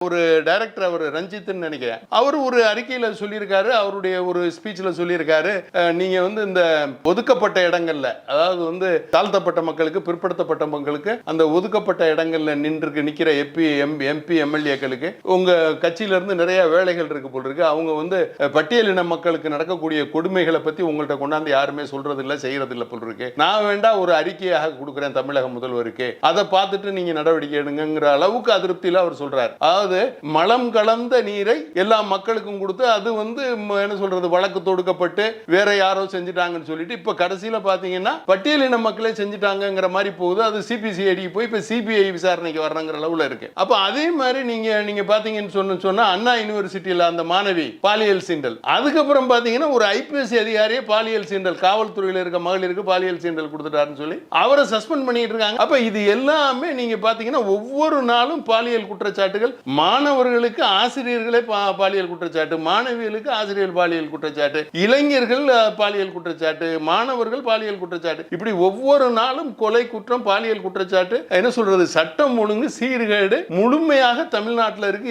ஒரு டைரக்டர் அவர் ரஞ்சித்னு நினைக்கிறேன், அவர் ஒரு அறிக்கையில சொல்லியிருக்காரு, அவருடைய ஒரு ஸ்பீச்ல சொல்லியிருக்காரு, நீங்க வந்து இந்த ஒதுக்கப்பட்ட இடங்கள்ல, அதாவது தாழ்த்தப்பட்ட மக்களுக்கு, பிற்படுத்தப்பட்ட மக்களுக்கு அந்த ஒதுக்கப்பட்ட இடங்கள்ல நிக்கிற எம்பி எம்எல்ஏக்களுக்கு உங்க கட்சியில இருந்து நிறைய வேலைகள் இருக்கு போல் இருக்கு, அவங்க பட்டியலின மக்களுக்கு நடக்கக்கூடிய கொடுமைகளை பத்தி உங்கள்கிட்ட கொண்டாந்து யாருமே சொல்றது இல்ல, செய்யறது இல்ல போல் இருக்கு. நான் வேண்டா ஒரு அறிக்கையாக கொடுக்கிறேன் தமிழக முதல்வருக்கு, அதை பார்த்துட்டு நீங்க நடவடிக்கை எடுங்கிற அளவுக்கு அதிருப்தியில அவர் சொல்றாரு. அதாவது மலம் கலந்த நீரை எல்லா மக்களுக்கும் கொடுத்து அது என்ன சொல்றது வழக்கு தொடுக்கப்பட்டு வேற யாரோ செஞ்சுட்டாங்கன்னு சொல்லிட்டு இப்ப கடைசியில பாத்தீங்கன்னா பட்டியலின மக்களே செஞ்சுட்டாங்கிற மாதிரி போகுது. அது சிபிசிஐடி போய் இப்ப சிபிஐ விசாரணைக்கு வரணுங்கிற அளவுல இருக்கு. அப்ப அதே மாதிரி நீங்க பாத்தீங்கன்னு சொன்னா அண்ணா யூனிவர்சிட்டியில அந்த மாணவி பாலியல் சீண்டல், அதுக்கப்புறம் பாத்தீங்கன்னா ஒரு ஐபிஎஸ் அதிகாரியே பாலியல் சீண்டல், காவல்துறையில் இருக்க மகளிருக்கு பாலியல் சீண்டல் கொடுத்துட்டாருன்னு சொல்லி அவரை சஸ்பெண்ட் பண்ணிட்டு இருக்காங்க. அப்ப இது எல்லாமே நீங்க பாத்தீங்கன்னா ஒவ்வொரு நாளும் பாலியல் குற்றச்சாட்டுகள், மாணவர்களுக்கு ஆசிரியர்களே பாலியல் குற்றச்சாட்டு, மாணவிகளுக்கு ஆசிரியர் பாலியல் குற்றச்சாட்டு, இளைஞர்கள் பாலியல் குற்றச்சாட்டு, மாணவர்கள் பாலியல் குற்றச்சாட்டு, இப்படி ஒவ்வொரு நாளும் கொலை குற்றம், பாலியல் குற்றச்சாட்டு, என்ன சொல்றது சட்டம் ஒழுங்கு சீர்கேடு முழுமையாக தமிழ்நாட்டில் இருக்கு.